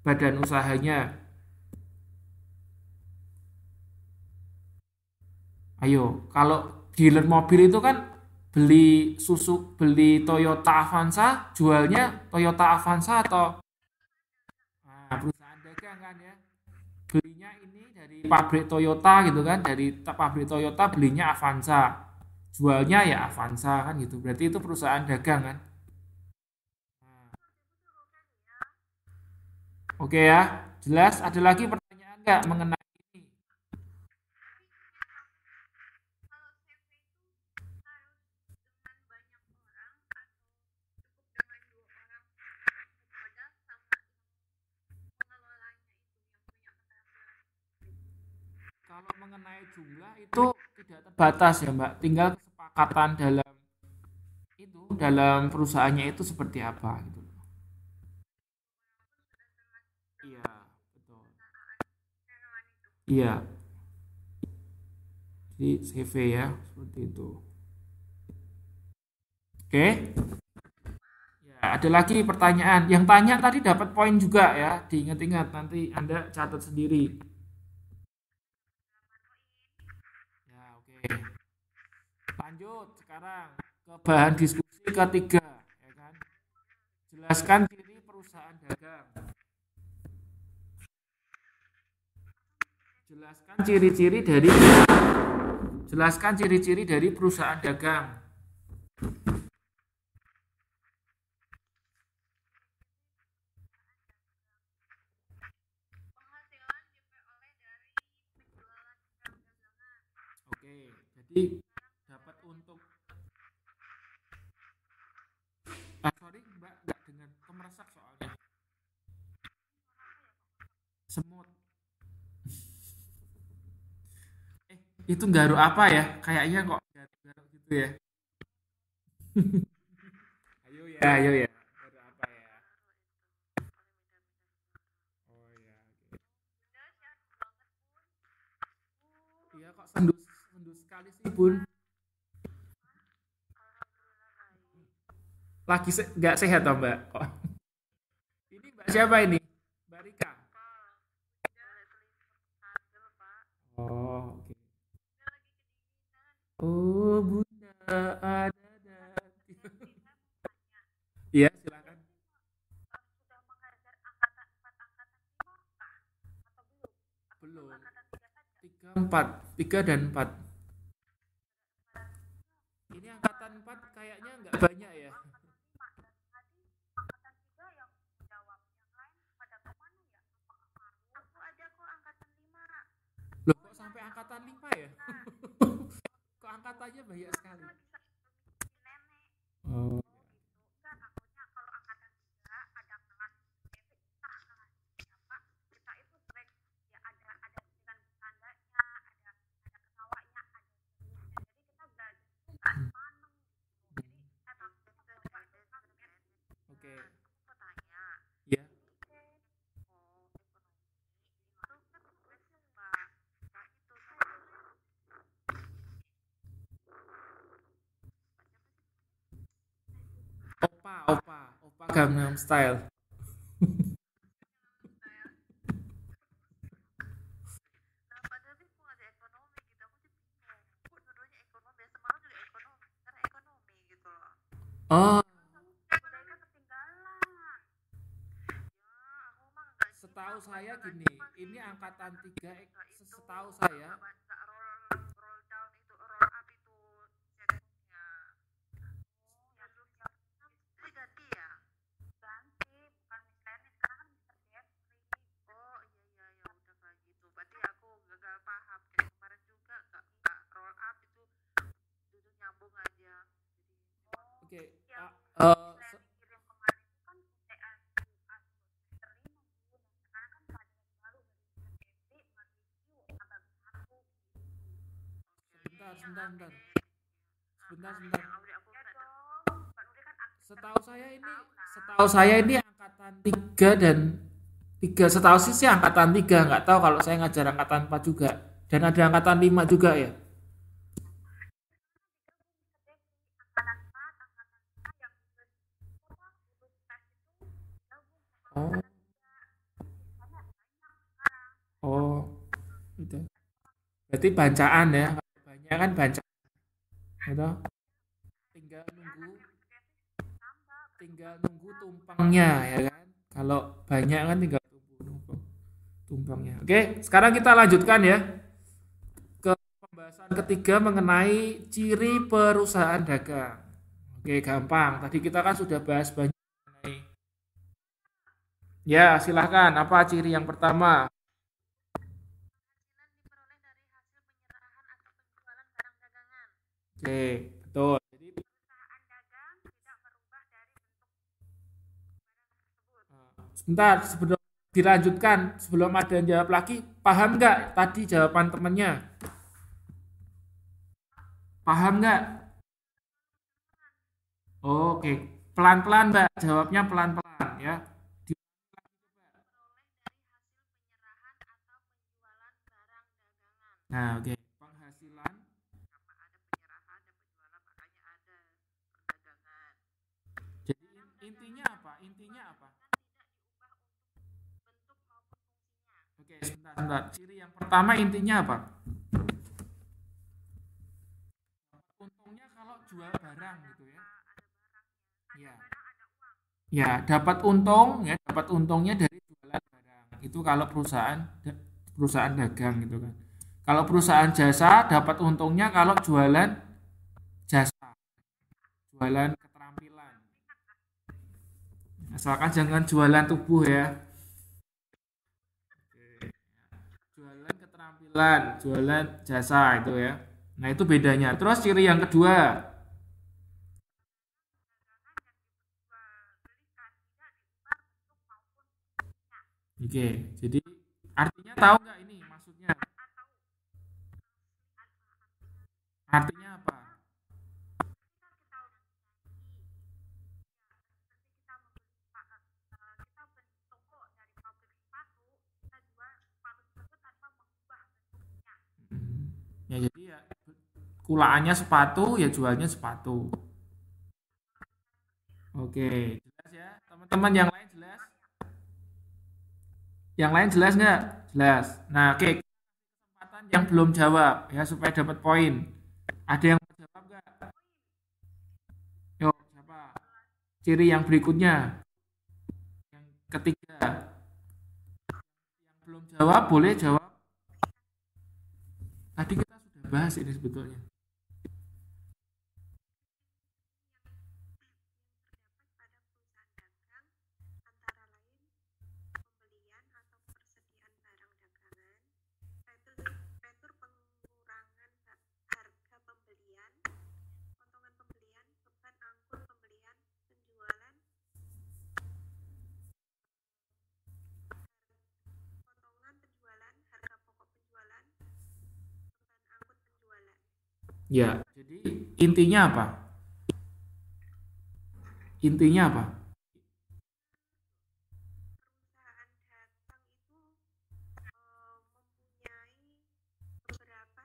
badan usahanya. Ayo, kalau dealer mobil itu kan beli Toyota Avanza, jualnya Toyota Avanza atau perusahaan dagang kan ya. Belinya ini dari pabrik Toyota gitu kan, dari pabrik Toyota belinya Avanza. Jualnya ya Avanza kan gitu. Berarti itu perusahaan dagang kan. Nah, oke ya, jelas. Ada lagi pertanyaan nggak mengenai ini? Kalau mengenai jumlah itu tidak terbatas ya Mbak, tinggal kesepakatan dalam perusahaannya itu seperti apa gitu. Iya, betul. Iya, di CV ya, seperti itu. Oke, ya ada lagi pertanyaan. Yang tanya tadi dapat poin juga ya, diingat-ingat nanti Anda catat sendiri. Ya, oke. Lanjut sekarang ke bahan diskusi ketiga, ya kan? Jelaskan ciri perusahaan dagang. Jelaskan ciri-ciri dari Jelaskan ciri-ciri dari perusahaan dagang. Oke, jadi dapat untung. Sorry Mbak, nggak dengar kemeresak soalnya. Semut. Eh, itu garuk apa ya? Kayaknya kok garuk-garuk gitu ya. Ayo ya. Garuk apa ya? Oh ya. Oke. Iya kok sendus sendus sekali sih Bun. Lagi nggak sehat toh Mbak? Oh. Ini Mbak siapa ini? Mbak Rika. Oh, oke. Oh, Bunda ada nanti. Iya, silakan. Belum. Tiga, empat. Tiga dan empat. Ini angkatan empat kayaknya nggak banyak ya. ya? Kok angkatannya banyak sekali? Lagi nenek. Oh, Oh gitu. Enggak, takutnya kalau angkatan 3 ada kelas basic, entah kelas siapa, kita itu sering ya ada dengan bercandanya, ada ketawanya, ada seriusnya. Jadi kita belajar itu nggak sepaneng gitu. Jadi saya takut kalau Pak itu kaget. oke. Nah, aku mau tanya, Ya. oke, oh ekonomi itu kan basic Pak. Nah itu saya Opa Gangnam Style. nah padahal sih mau ngajak ekonomi gitu aku sih bingung kok dua-duanya ekonomi ya semalam juga ekonomi karena ekonomi gitu loh Oh, mereka ketinggalan ya aku mah nggak gini setahu aku saya nggak gini, cuma sih ini angkatan 3, nggak itu setahu saya. nggak roll down itu roll up itu chatnya oh ya dulu jadi ganti ya ganti bukan Miss Lenny sekarang kan Mister Jeffrey oh iya iya ya udah kayak gitu berarti aku gagal paham kayak kemarin juga nggak roll up itu duduk nyambung aja jadi oh Oke, yang eh, Miss Lenny kirim kemarin itu kan UTS UAS semester 5 Bu. Nah sekarang kan pelajaran baru dari Mister Jeffrey mereview abang satu gitu sebentar, yang sebentar, sebentar, update sebentar. yang update aku ya dong Mbak Nuri kan aktif Setahu terus saya ini, tahu lah setahu saya ini angkatan 3 dan 3, setahu sih angkatan 3, nggak tahu kalau saya ngajar angkatan 4 juga. Dan ada angkatan 5 juga ya. angkatan 4, angkatan 5 yang lulus apa lulus tes itu gabung sama Oh, angkatan 3 sisanya banyak sekarang oh, itu. Berarti bancaan ya. Banyak kan bancaan, gitu. Tinggal jadi nunggu, anaknya Mister Jeffrey tambah tinggal berkembang nunggu biak tumpengnya ya kan. Kalau banyak kan tinggal nunggu tumpengnya. Oke, sekarang kita lanjutkan ya ke pembahasan ketiga mengenai ciri perusahaan dagang. Oke, gampang. Tadi kita kan sudah bahas banyak mengenai. Ya, silahkan. Apa ciri yang pertama? penghasilan diperoleh dari hasil penyerahan atau penjualan barang dagangan Oke, betul. Jadi, perusahaan dagang tidak merubah dari bentuk barang tersebut sebentar sebelum dilanjutkan, sebelum ada yang jawab lagi, paham nggak tadi jawaban temennya? Paham nggak? Oke, pelan-pelan Mbak. Jawabnya pelan-pelan ya. Di- diperoleh dari hasil penyerahan atau penjualan barang dagangan Nah, oke. Penghasilan. sama ada penyerahan dan penjualan makanya ada perdagangan Jadi barang intinya dagangan yang apa? Intinya apa? dikembangkan tidak diubah untuk bentuk maupun fungsinya Oke, sebentar, sebentar. Ciri yang pertama intinya apa? Untungnya kalau jual barang gitu ya. ada barangnya ada Ya. barang ada uang Ya, dapat untung ya, dapat untungnya dari jualan barang. Itu kalau perusahaan dagang gitu kan. Kalau perusahaan jasa dapat untungnya kalau jualan jasa, jualan keterampilan. Asalkan jangan jualan tubuh ya. Oke. Jualan keterampilan, jualan jasa itu ya. Nah, itu bedanya. Terus ciri yang kedua. dagangan yang diperjualbelikan tidak diubah bentuk maupun fungsinya Oke, jadi artinya tahu nggak ini maksudnya? atau Artinya apa? ketika kita seperti kita membeli kita beli toko dari pabrik sepatu kita jual sepatu tersebut tanpa mengubah bentuknya Hmm. Ya jadi ya kulaannya sepatu ya jualnya sepatu. Oke, jelas ya. Teman-teman yang lain jelas? Yang lain jelas nggak? Jelas. Nah, oke. Kesempatan yang belum jawab ya supaya dapat poin. Ada yang mau jawab nggak? Yuk, siapa? Ciri yang berikutnya, yang ketiga. Yang belum jawab boleh jawab. Tadi kita sudah bahas ini sebetulnya. terdapat pada perusahaan dagang antara lain pembelian atau persediaan barang dagangan, fitur pengurangan Ya, jadi intinya apa? Intinya apa? Perusahaan dagang itu mempunyai beberapa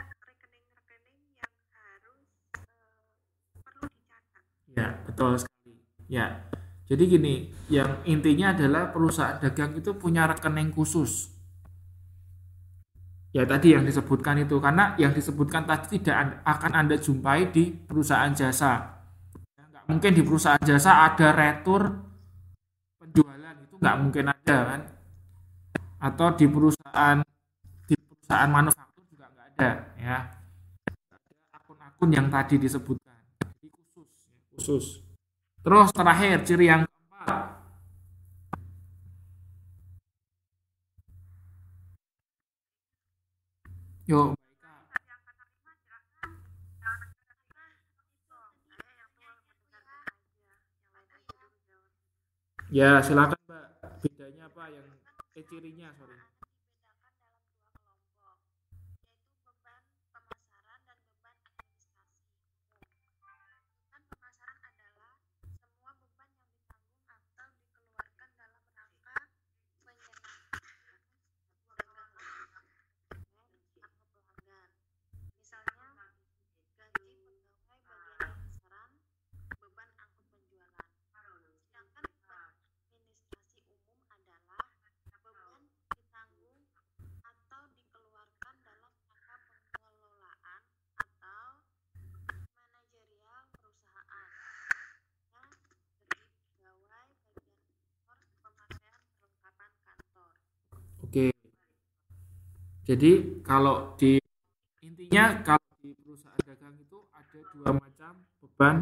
rekening-rekening yang harus perlu dicatat. Ya, betul sekali. Ya. Jadi gini, yang intinya adalah perusahaan dagang itu punya rekening khusus. Ya tadi yang disebutkan itu, karena yang disebutkan tadi tidak akan Anda jumpai di perusahaan jasa. Ya, nggak mungkin di perusahaan jasa ada retur penjualan, itu nggak mungkin ada kan. Atau di perusahaan manufaktur juga nggak ada ya. Akun-akun yang tadi disebutkan. Jadi khusus, ya, khusus. Terus terakhir ciri yang keempat. Yuk, Yang penerima silakan. Yang penerima itu yang tua mendengarkan aja. Yang lain aja dulu jawab. ya silakan Mbak. Bedanya apa yang cirinya, sorry. Dibedakan dalam dua kelompok, yaitu beban pemasaran dan beban administrasi umum. Beban pemasaran adalah semua beban yang ditanggung atau dikeluarkan dalam rangka menyenangkan dagangan atau pelanggan. Misalnya, gaji pegawai bagian pemasaran, beban angkut penjualan. Sedangkan beban administrasi umum adalah beban ditanggung atau dikeluarkan dalam rangka pengelolaan atau manajerial perusahaan. Gaji pegawai, bagian kantor, pemakaian perlengkapan kantor. Oke. Jadi intinya kalau di perusahaan dagang itu ada dua macam beban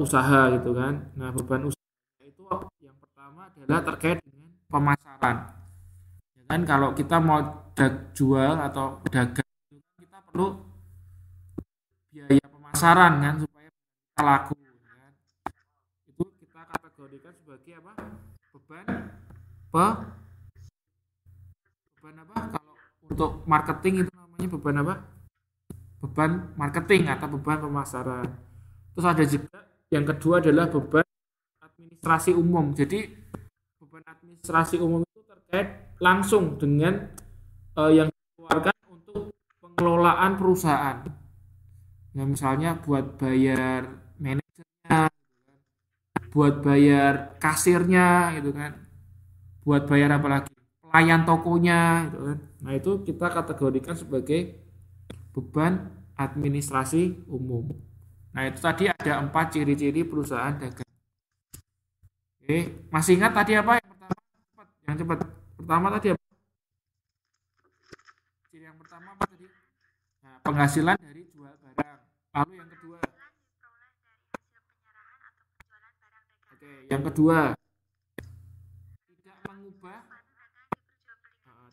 usaha gitu kan. Nah, beban usaha itu yang pertama adalah terkait dengan pemasaran. Ya kan kalau kita mau jual atau dagang itu kan kita perlu biaya pemasaran kan supaya kita laku ya kan. Itu kita kategorikan sebagai apa? Beban pe beban apa? Kalau untuk marketing itu namanya beban apa? Beban marketing atau beban pemasaran. Terus ada juga yang kedua adalah beban administrasi umum. Jadi beban administrasi umum itu terkait langsung dengan yang dikeluarkan untuk pengelolaan perusahaan. Ya, misalnya buat bayar manajernya, buat bayar kasirnya gitu kan. Buat bayar apa lagi? Pelayan tokonya gitu kan. Nah, itu kita kategorikan sebagai beban administrasi umum. Nah, itu tadi ada 4 ciri-ciri perusahaan dagang. Oke, masih ingat tadi apa yang pertama? Yang cepat. Pertama tadi apa? Ciri yang pertama apa tadi? Nah, penghasilan dari jual barang. Lalu yang kedua. Diperoleh dari hasil penyerahan atau penjualan barang dagangan. Oke, yang kedua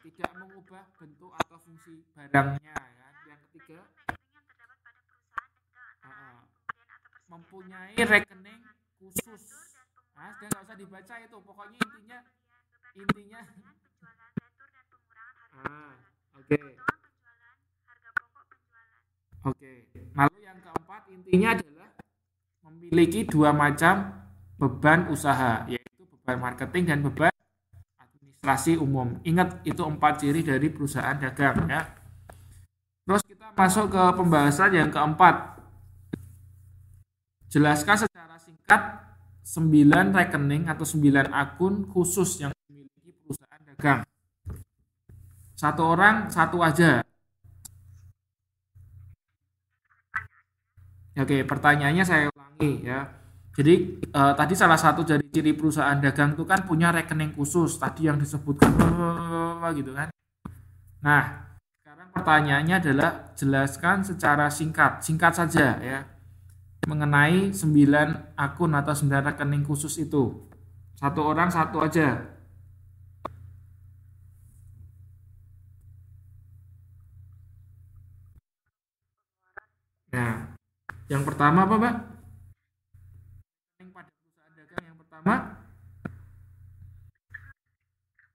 tidak mengubah bentuk atau fungsi barangnya ya. Yang ketiga Rekening yang terdapat pada perusahaan dagang antara pemberian atau persediaan mempunyai rekening khusus. Nah, sudah nggak usah dibaca itu, pokoknya intinya penjualan retur dan pengurangan harga penjualan. oke. Potongan penjualan, harga pokok penjualan. Oke. Lalu yang keempat intinya adalah memiliki dua macam beban usaha, yaitu beban marketing dan beban administrasi umum. Ingat itu 4 ciri dari perusahaan dagang ya. Terus kita masuk ke pembahasan yang keempat. Jelaskan secara singkat 9 rekening atau 9 akun khusus yang dimiliki perusahaan dagang. Satu orang, satu aja. Oke, pertanyaannya saya ulangi ya. Jadi tadi salah satu dari ciri perusahaan dagang itu kan punya rekening khusus. Tadi yang disebutkan gitu kan. Nah, sekarang pertanyaannya adalah jelaskan secara singkat saja ya. Mengenai 9 akun atau 9 rekening khusus itu. Satu orang satu aja. Nah, yang pertama apa, Mbak? Rekening pada perusahaan dagang yang pertama.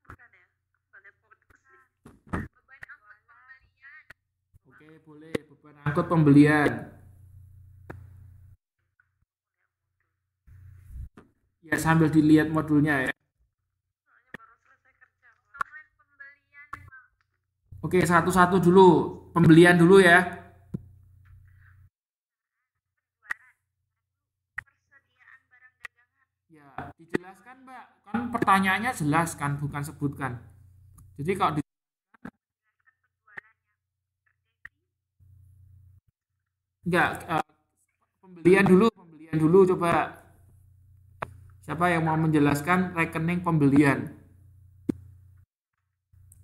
Bukan ya? Boleh putus. Beban angkut pembelian. Oke, boleh. Beban angkut pembelian. Ya, sambil dilihat modulnya ya. Soalnya baru selesai kerja, Pak. Ngomongin pembelian, Pak. Oke, satu-satu dulu. Pembelian dulu ya. Persediaan barang dagangan. Ya, dijelaskan, Mbak. Kan pertanyaannya jelas kan, bukan sebutkan. Jadi kalau Jelaskan penjualannya. enggak pembelian dulu coba. Siapa yang mau menjelaskan rekening pembelian?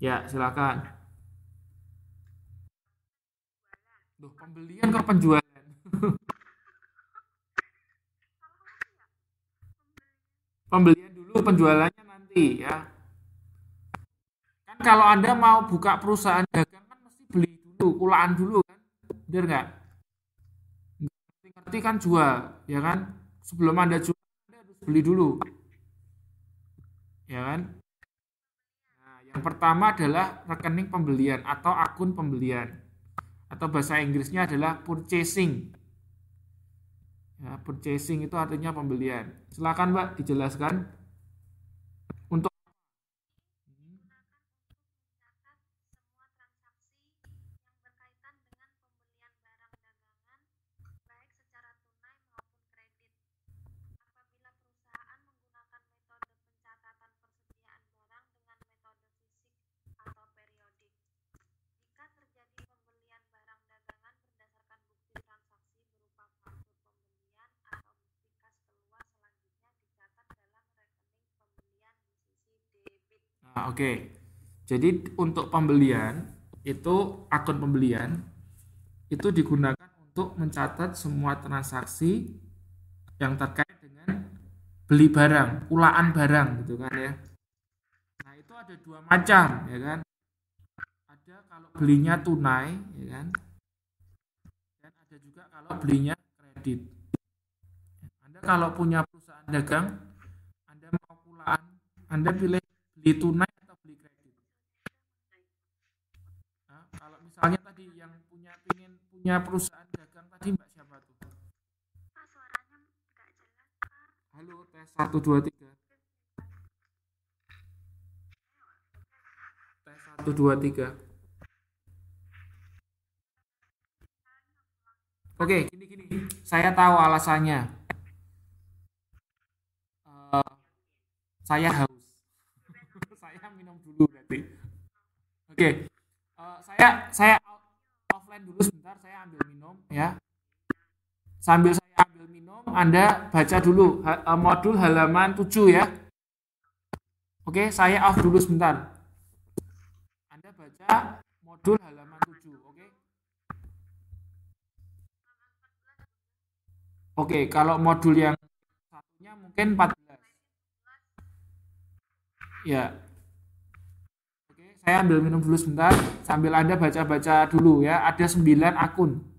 Ya, silakan. Loh, pembelian ke penjualan. Pembelian dulu, penjualannya nanti ya. Kan kalau Anda mau buka perusahaan dagang kan mesti beli dulu, kulaan dulu kan. Bener nggak? Ngerti kan jual, ya kan? Sebelum Anda jual, Anda harus beli dulu, ya kan? Nah, yang pertama adalah rekening pembelian atau akun pembelian. Atau bahasa Inggrisnya adalah purchasing. Ya, purchasing itu artinya pembelian. Silakan Mbak dijelaskan. Untuk Digunakan untuk mencatat semua transaksi yang berkaitan dengan pembelian barang dagangan, baik secara tunai maupun kredit. Apabila perusahaan menggunakan metode pencatatan persediaan barang dengan metode fisik atau periodik. Jika terjadi pembelian barang dagangan berdasarkan bukti transaksi berupa faktur pembelian atau bukti kas keluar, selanjutnya dicatat dalam rekening pembelian di sisi debit. Nah, oke. Jadi untuk pembelian itu akun pembelian itu digunakan untuk mencatat semua transaksi yang terkait dengan beli barang, kulaan barang gitu kan ya. Nah, itu ada dua macam ya kan. Ada kalau belinya tunai ya kan. Dan ada juga kalau belinya kredit. Anda kalau punya perusahaan dagang, Anda mau kulaan, Anda pilih beli tunai atau beli kredit. Nah, kalau misalnya tadi yang pingin punya perusahaan dagang tadi Mbak siapa tuh? Pak, suaranya nggak jelas, Pak. Halo, tes 1 2 3. Tes 1 2 3. Oke, gini. Saya tahu alasannya. Eh, saya haus. Saya minum dulu berarti. Oke. Saya offline dulu sebentar, saya ambil minum ya. Sambil saya ambil minum, Anda baca dulu modul halaman 7 ya. Oke, saya off dulu sebentar. Anda baca modul halaman 7, oke? Oke, kalau modul yang satunya mungkin 14. Ya. Oke, saya ambil minum dulu sebentar sambil Anda baca-baca dulu ya. Ada 9 akun.